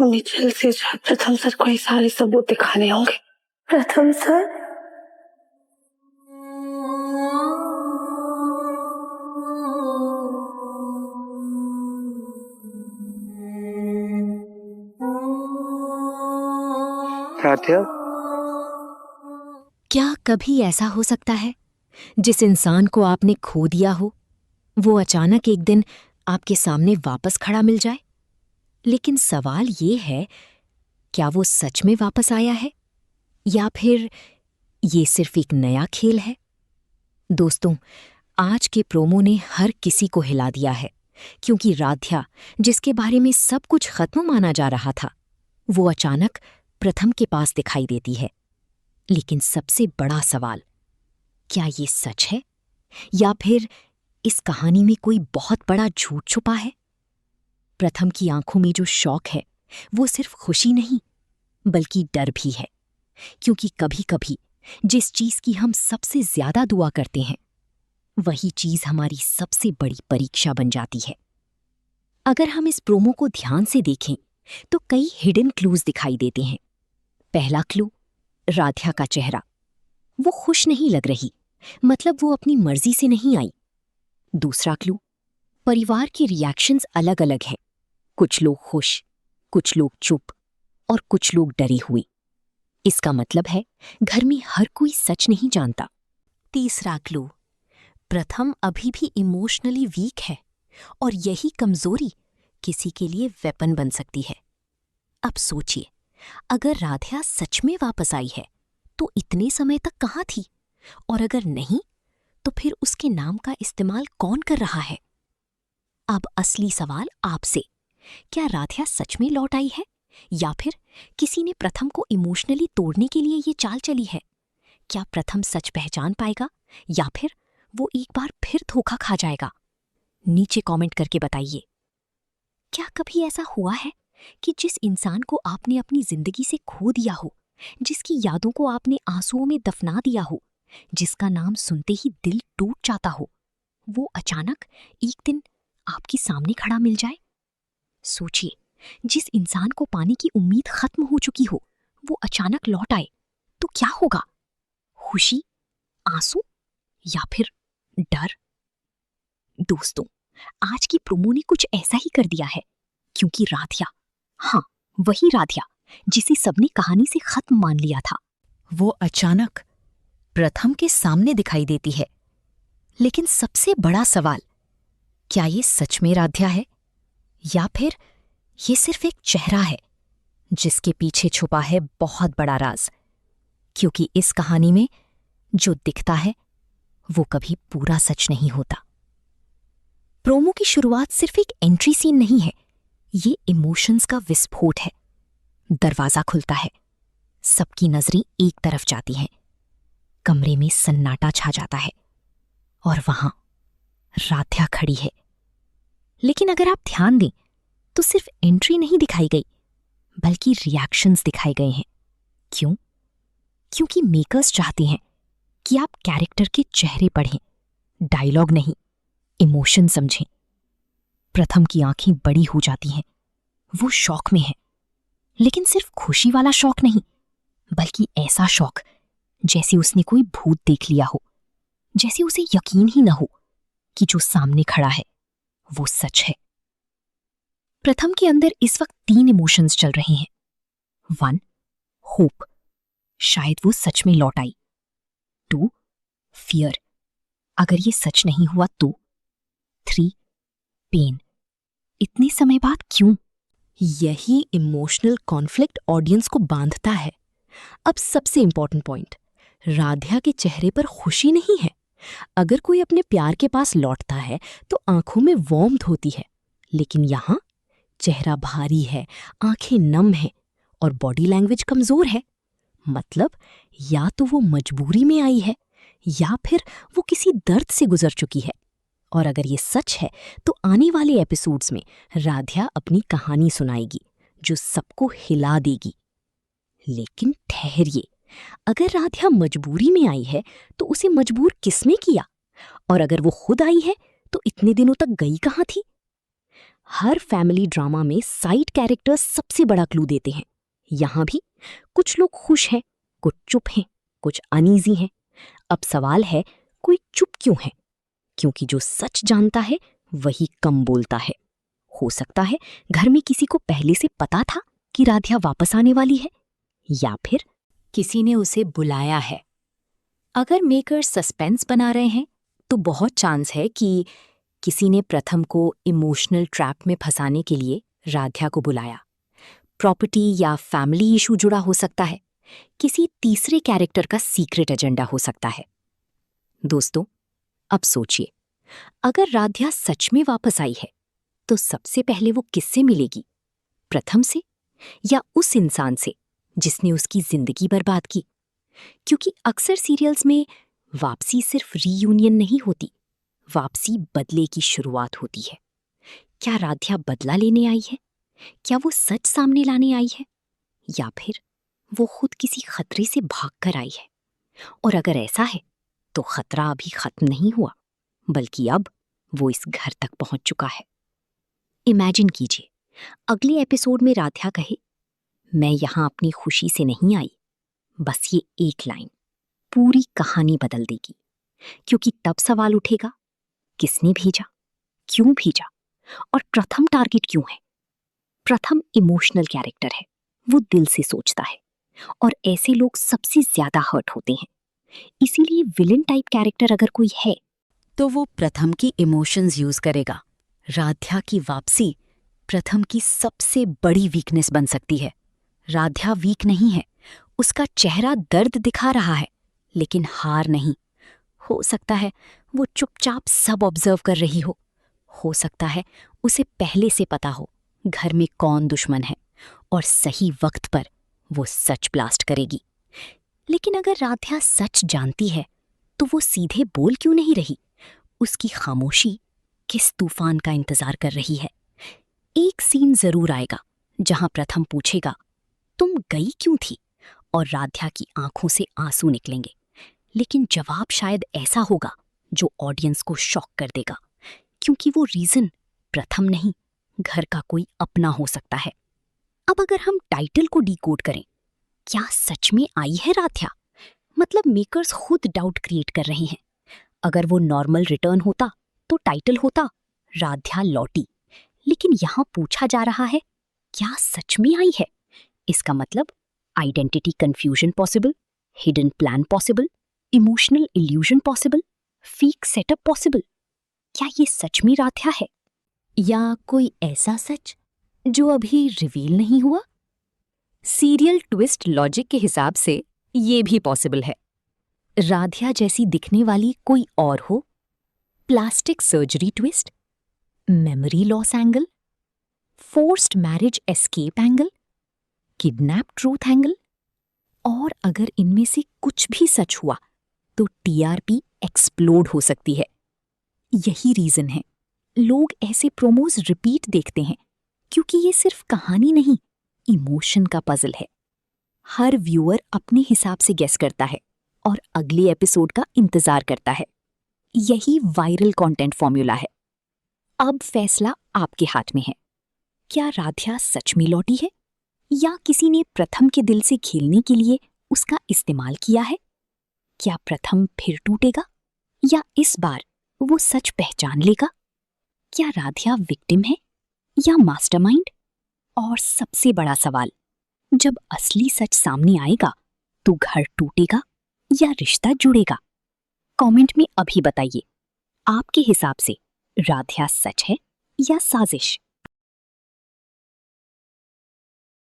Mummy जल्द से जल्द प्रथम सर को ये सारे सबूत दिखाने होंगे। प्रथम सर, राध्या, क्या कभी ऐसा हो सकता है जिस इंसान को आपने खो दिया हो वो अचानक एक दिन आपके सामने वापस खड़ा मिल जाए? लेकिन सवाल ये है, क्या वो सच में वापस आया है या फिर ये सिर्फ एक नया खेल है? दोस्तों, आज के प्रोमो ने हर किसी को हिला दिया है, क्योंकि राध्या, जिसके बारे में सब कुछ खत्म माना जा रहा था, वो अचानक प्रथम के पास दिखाई देती है। लेकिन सबसे बड़ा सवाल, क्या ये सच है या फिर इस कहानी में कोई बहुत बड़ा झूठ छुपा है? प्रथम की आंखों में जो शौक है वो सिर्फ खुशी नहीं बल्कि डर भी है, क्योंकि कभी-कभी जिस चीज की हम सबसे ज्यादा दुआ करते हैं वही चीज हमारी सबसे बड़ी परीक्षा बन जाती है। अगर हम इस प्रोमो को ध्यान से देखें तो कई हिडन क्लूज दिखाई देते हैं। पहला क्लू, राध्या का चेहरा। वो खुश नहीं लग रही, मतलब वो अपनी मर्जी से नहीं आई। दूसरा क्लू, परिवार के रिएक्शंस अलग अलग हैं। कुछ लोग खुश, कुछ लोग चुप और कुछ लोग डरे हुए। इसका मतलब है घर में हर कोई सच नहीं जानता। तीसरा क्लू, प्रथम अभी भी इमोशनली वीक है और यही कमजोरी किसी के लिए वेपन बन सकती है। अब सोचिए, अगर राध्या सच में वापस आई है तो इतने समय तक कहाँ थी, और अगर नहीं तो फिर उसके नाम का इस्तेमाल कौन कर रहा है? अब असली सवाल आपसे, क्या राध्या सच में लौट आई है या फिर किसी ने प्रथम को इमोशनली तोड़ने के लिए ये चाल चली है? क्या प्रथम सच पहचान पाएगा या फिर वो एक बार फिर धोखा खा जाएगा? नीचे कमेंट करके बताइए। क्या कभी ऐसा हुआ है कि जिस इंसान को आपने अपनी जिंदगी से खो दिया हो, जिसकी यादों को आपने आंसुओं में दफना दिया हो, जिसका नाम सुनते ही दिल टूट जाता हो, वो अचानक एक दिन आपके सामने खड़ा मिल जाए? सोचिए, जिस इंसान को पाने की उम्मीद खत्म हो चुकी हो वो अचानक लौट आए तो क्या होगा? खुशी, आंसू या फिर डर? दोस्तों, आज की प्रोमो ने कुछ ऐसा ही कर दिया है, क्योंकि राध्या, हाँ वही राध्या जिसे सबने कहानी से खत्म मान लिया था, वो अचानक प्रथम के सामने दिखाई देती है। लेकिन सबसे बड़ा सवाल, क्या ये सच में राध्या है या फिर ये सिर्फ एक चेहरा है जिसके पीछे छुपा है बहुत बड़ा राज? क्योंकि इस कहानी में जो दिखता है वो कभी पूरा सच नहीं होता। प्रोमो की शुरुआत सिर्फ एक एंट्री सीन नहीं है, ये इमोशंस का विस्फोट है। दरवाजा खुलता है, सबकी नजरें एक तरफ जाती हैं, कमरे में सन्नाटा छा जाता है और वहां राध्या खड़ी है। लेकिन अगर आप ध्यान दें तो सिर्फ एंट्री नहीं दिखाई गई बल्कि रिएक्शंस दिखाए गए हैं। क्यों? क्योंकि मेकर्स चाहते हैं कि आप कैरेक्टर के चेहरे पढ़ें, डायलॉग नहीं, इमोशन समझें। प्रथम की आंखें बड़ी हो जाती हैं, वो शौक में है, लेकिन सिर्फ खुशी वाला शौक नहीं बल्कि ऐसा शौक जैसे उसने कोई भूत देख लिया हो, जैसे उसे यकीन ही न हो कि जो सामने खड़ा है वो सच है। प्रथम के अंदर इस वक्त 3 इमोशंस चल रहे हैं। 1, होप, शायद वो सच में लौट आई। 2, फियर, अगर ये सच नहीं हुआ तो। 3, पेन, इतने समय बाद क्यों? यही इमोशनल कॉन्फ्लिक्ट ऑडियंस को बांधता है। अब सबसे इंपॉर्टेंट पॉइंट, राध्या के चेहरे पर खुशी नहीं है। अगर कोई अपने प्यार के पास लौटता है तो आंखों में वार्मथ होती है, लेकिन यहां चेहरा भारी है, आंखें नम हैं और बॉडी लैंग्वेज कमजोर है। मतलब या तो वो मजबूरी में आई है या फिर वो किसी दर्द से गुजर चुकी है। और अगर ये सच है तो आने वाले एपिसोड्स में राध्या अपनी कहानी सुनाएगी जो सबको हिला देगी। लेकिन ठहरिए, अगर राध्या मजबूरी में आई है तो उसे मजबूर किसने किया? और अगर वो खुद आई है तो इतने दिनों तक गई कहाँ थी? हर फैमिली ड्रामा में साइड कैरेक्टर्स सबसे बड़ा क्लू देते हैं। यहाँ भी कुछ लोग खुश हैं, कुछ चुप हैं, कुछ अनईजी हैं। अब सवाल है, कोई चुप क्यों है? क्योंकि जो सच जानता है वही कम बोलता है। हो सकता है घर में किसी को पहले से पता था कि राधिया वापस आने वाली है, या फिर किसी ने उसे बुलाया है। अगर मेकर्स सस्पेंस बना रहे हैं तो बहुत चांस है कि किसी ने प्रथम को इमोशनल ट्रैप में फंसाने के लिए राधिया को बुलाया। प्रॉपर्टी या फैमिली इशू जुड़ा हो सकता है, किसी तीसरे कैरेक्टर का सीक्रेट एजेंडा हो सकता है। दोस्तों, अब सोचिए, अगर राधिया सच में वापस आई है तो सबसे पहले वो किससे मिलेगी? प्रथम से या उस इंसान से जिसने उसकी जिंदगी बर्बाद की? क्योंकि अक्सर सीरियल्स में वापसी सिर्फ रीयूनियन नहीं होती, वापसी बदले की शुरुआत होती है। क्या राधिया बदला लेने आई है? क्या वो सच सामने लाने आई है? या फिर वो खुद किसी खतरे से भागकर आई है? और अगर ऐसा है तो खतरा अभी खत्म नहीं हुआ, बल्कि अब वो इस घर तक पहुंच चुका है। इमेजिन कीजिए, अगले एपिसोड में राधिया कहे, मैं यहां अपनी खुशी से नहीं आई। बस ये एक लाइन पूरी कहानी बदल देगी। क्योंकि तब सवाल उठेगा, किसने भेजा, क्यों भेजा, और प्रथम टारगेट क्यों है? प्रथम इमोशनल कैरेक्टर है, वो दिल से सोचता है, और ऐसे लोग सबसे ज्यादा हर्ट होते हैं। इसीलिए विलेन टाइप कैरेक्टर अगर कोई है तो वो प्रथम की इमोशंस यूज करेगा। राधिया की वापसी प्रथम की सबसे बड़ी वीकनेस बन सकती है। राधिया वीक नहीं है, उसका चेहरा दर्द दिखा रहा है, लेकिन हार नहीं। हो सकता है वो चुपचाप सब ऑब्जर्व कर रही हो सकता है उसे पहले से पता हो घर में कौन दुश्मन है, और सही वक्त पर वो सच ब्लास्ट करेगी। लेकिन अगर राधिया सच जानती है तो वो सीधे बोल क्यों नहीं रही? उसकी खामोशी किस तूफान का इंतजार कर रही है? एक सीन जरूर आएगा जहां प्रथम पूछेगा, तुम गई क्यों थी? और राधिया की आंखों से आंसू निकलेंगे। लेकिन जवाब शायद ऐसा होगा जो ऑडियंस को शॉक कर देगा, क्योंकि वो रीजन प्रथम नहीं, घर का कोई अपना हो सकता है। अब अगर हम टाइटल को डिकोड करें, क्या सच में आई है राधिया? मतलब मेकर्स खुद डाउट क्रिएट कर रहे हैं। अगर वो नॉर्मल रिटर्न होता तो टाइटल होता राधिया लौटी, लेकिन यहां पूछा जा रहा है, क्या सच में आई है? इसका मतलब identity confusion possible, hidden plan possible, emotional illusion possible, fake setup possible. क्या ये सच में राधिया है, या कोई ऐसा सच जो अभी रिवील नहीं हुआ? सीरियल ट्विस्ट लॉजिक के हिसाब से ये भी पॉसिबल है। राधिया जैसी दिखने वाली कोई और हो, plastic surgery twist, memory loss angle, forced marriage escape angle, kidnap truth angle. और अगर इनमें से कुछ भी सच हुआ तो टीआरपी एक्सप्लोड हो सकती है। यही रीजन है लोग ऐसे प्रोमोज रिपीट देखते हैं, क्योंकि ये सिर्फ कहानी नहीं, इमोशन का पजल है। हर व्यूअर अपने हिसाब से गेस करता है और अगले एपिसोड का इंतजार करता है। यही वायरल कंटेंट फॉर्मूला है। अब फैसला आपके हाथ में है। क्या राधिया सच में लौटी है, या किसी ने प्रथम के दिल से खेलने के लिए उसका इस्तेमाल किया है? क्या प्रथम फिर टूटेगा, या इस बार वो सच पहचान लेगा? क्या राधिया विक्टिम है या मास्टरमाइंड? और सबसे बड़ा सवाल, जब असली सच सामने आएगा तो घर टूटेगा या रिश्ता जुड़ेगा? कमेंट में अभी बताइए, आपके हिसाब से राधिया सच है या साजिश?